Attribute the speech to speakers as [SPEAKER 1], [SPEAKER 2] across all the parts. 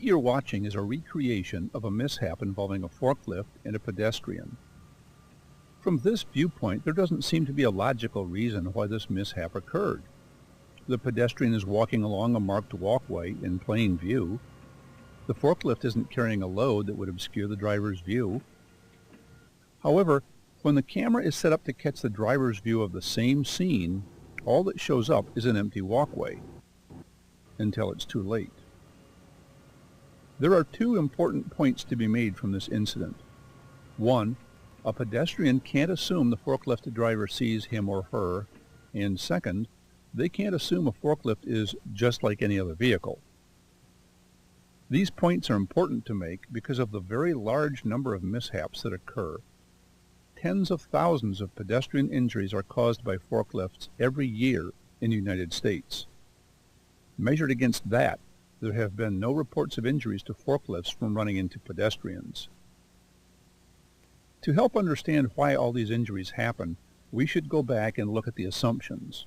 [SPEAKER 1] you're watching is a recreation of a mishap involving a forklift and a pedestrian. From this viewpoint, there doesn't seem to be a logical reason why this mishap occurred. The pedestrian is walking along a marked walkway in plain view. The forklift isn't carrying a load that would obscure the driver's view. However, when the camera is set up to catch the driver's view of the same scene, all that shows up is an empty walkway, until it's too late. There are two important points to be made from this incident. One, a pedestrian can't assume the forklift driver sees him or her, and second, they can't assume a forklift is just like any other vehicle. These points are important to make because of the very large number of mishaps that occur. Tens of thousands of pedestrian injuries are caused by forklifts every year in the United States. Measured against that, there have been no reports of injuries to forklifts from running into pedestrians. To help understand why all these injuries happen, we should go back and look at the assumptions.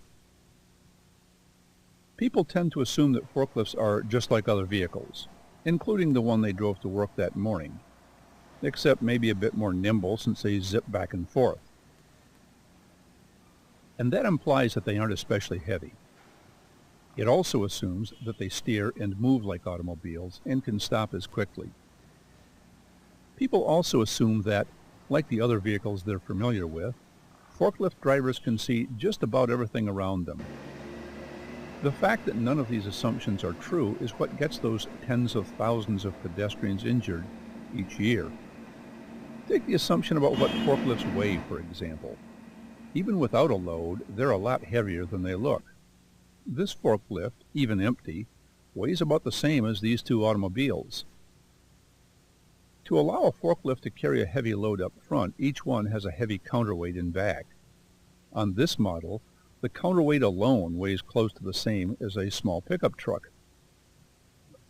[SPEAKER 1] People tend to assume that forklifts are just like other vehicles, including the one they drove to work that morning, except maybe a bit more nimble since they zip back and forth. And that implies that they aren't especially heavy. It also assumes that they steer and move like automobiles and can stop as quickly. People also assume that, like the other vehicles they're familiar with, forklift drivers can see just about everything around them. The fact that none of these assumptions are true is what gets those tens of thousands of pedestrians injured each year. Take the assumption about what forklifts weigh, for example. Even without a load, they're a lot heavier than they look. This forklift, even empty, weighs about the same as these two automobiles. To allow a forklift to carry a heavy load up front, each one has a heavy counterweight in back. On this model, the counterweight alone weighs close to the same as a small pickup truck.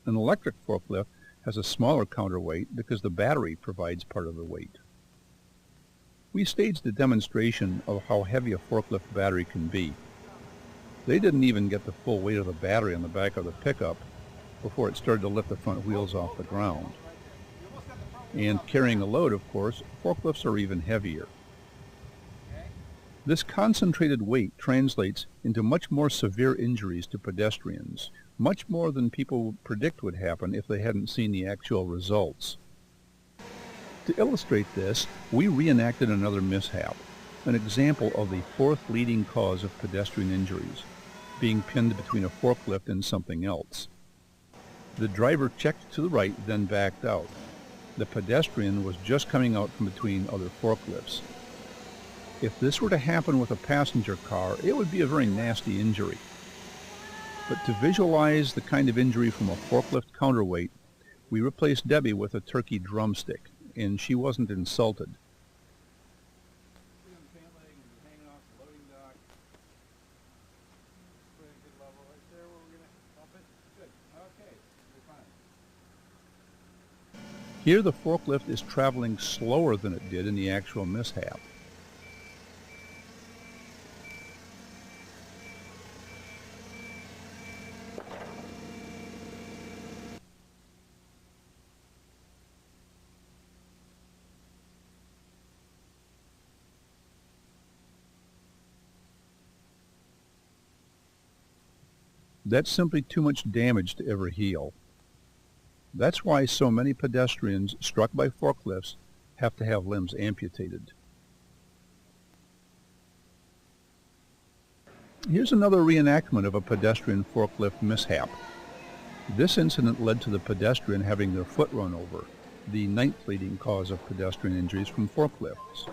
[SPEAKER 1] An electric forklift has a smaller counterweight because the battery provides part of the weight. We staged a demonstration of how heavy a forklift battery can be. They didn't even get the full weight of the battery on the back of the pickup before it started to lift the front wheels off the ground. And carrying a load, of course, forklifts are even heavier. This concentrated weight translates into much more severe injuries to pedestrians, much more than people would predict would happen if they hadn't seen the actual results. To illustrate this, we reenacted another mishap, an example of the fourth leading cause of pedestrian injuries, being pinned between a forklift and something else. The driver checked to the right, then backed out. The pedestrian was just coming out from between other forklifts. If this were to happen with a passenger car, it would be a very nasty injury. But to visualize the kind of injury from a forklift counterweight, we replaced Debbie with a turkey drumstick, and she wasn't insulted. Here the forklift is traveling slower than it did in the actual mishap. That's simply too much damage to ever heal. That's why so many pedestrians struck by forklifts have to have limbs amputated. Here's another reenactment of a pedestrian forklift mishap. This incident led to the pedestrian having their foot run over, the ninth leading cause of pedestrian injuries from forklifts.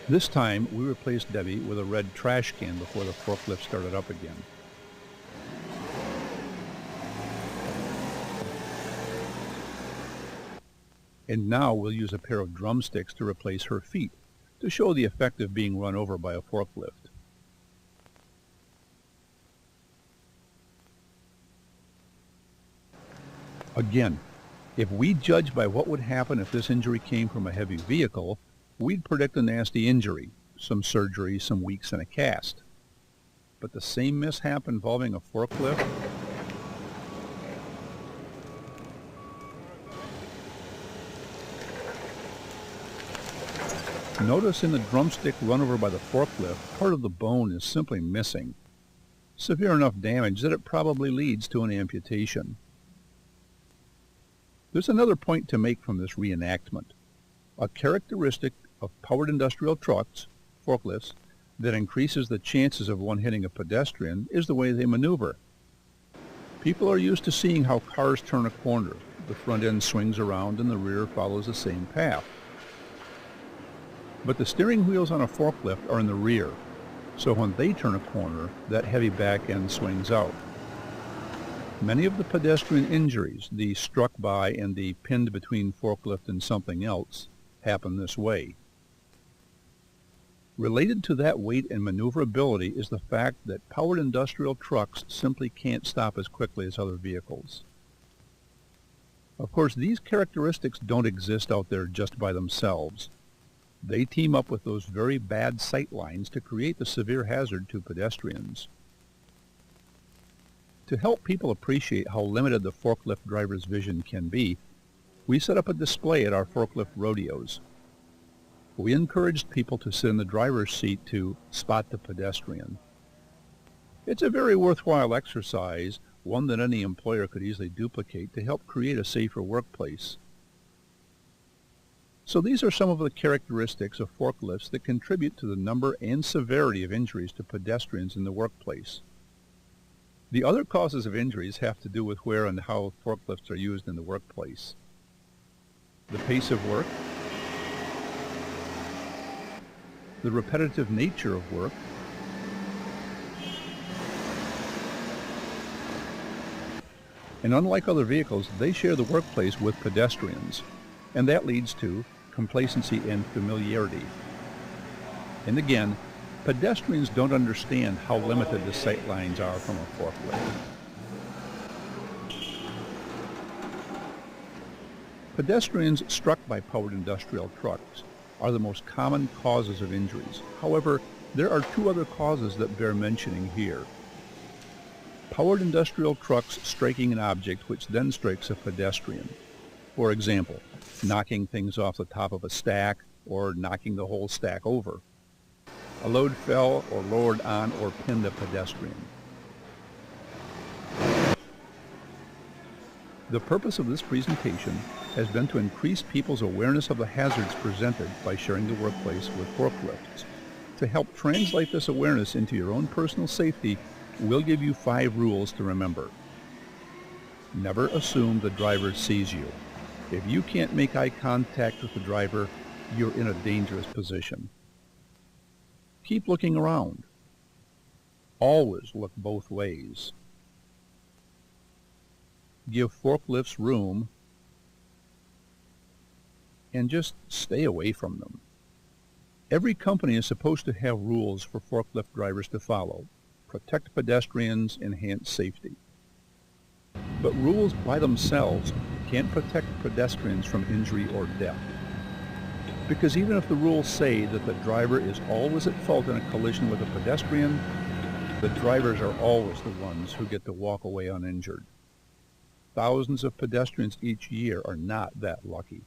[SPEAKER 1] This time, we replaced Debbie with a red trash can before the forklift started up again. And now we'll use a pair of drumsticks to replace her feet, to show the effect of being run over by a forklift. Again, if we judge by what would happen if this injury came from a heavy vehicle, we'd predict a nasty injury, some surgery, some weeks in a cast. But the same mishap involving a forklift? Notice in the drumstick run over by the forklift, part of the bone is simply missing. Severe enough damage that it probably leads to an amputation. There's another point to make from this reenactment. A characteristic of powered industrial trucks, forklifts, that increases the chances of one hitting a pedestrian is the way they maneuver. People are used to seeing how cars turn a corner. The front end swings around and the rear follows the same path. But the steering wheels on a forklift are in the rear, so when they turn a corner, that heavy back end swings out. Many of the pedestrian injuries, the struck by and the pinned between forklift and something else, happen this way. Related to that weight and maneuverability is the fact that powered industrial trucks simply can't stop as quickly as other vehicles. Of course, these characteristics don't exist out there just by themselves. They team up with those very bad sight lines to create the severe hazard to pedestrians. To help people appreciate how limited the forklift driver's vision can be, we set up a display at our forklift rodeos. We encouraged people to sit in the driver's seat to spot the pedestrian. It's a very worthwhile exercise, one that any employer could easily duplicate to help create a safer workplace. So these are some of the characteristics of forklifts that contribute to the number and severity of injuries to pedestrians in the workplace. The other causes of injuries have to do with where and how forklifts are used in the workplace. The pace of work, the repetitive nature of work, and unlike other vehicles, they share the workplace with pedestrians, and that leads to complacency and familiarity. And again, pedestrians don't understand how limited the sight lines are from a forklift. Pedestrians struck by powered industrial trucks are the most common causes of injuries. However, there are two other causes that bear mentioning here. Powered industrial trucks striking an object which then strikes a pedestrian. For example, knocking things off the top of a stack or knocking the whole stack over. A load fell or lowered on or pinned a pedestrian. The purpose of this presentation has been to increase people's awareness of the hazards presented by sharing the workplace with forklifts. To help translate this awareness into your own personal safety, we'll give you 5 rules to remember. Never assume the driver sees you. If you can't make eye contact with the driver, you're in a dangerous position. Keep looking around. Always look both ways. Give forklifts room, and just stay away from them. Every company is supposed to have rules for forklift drivers to follow. Protect pedestrians, enhance safety. But rules by themselves can't protect pedestrians from injury or death. Because even if the rules say that the driver is always at fault in a collision with a pedestrian, the drivers are always the ones who get to walk away uninjured. Thousands of pedestrians each year are not that lucky.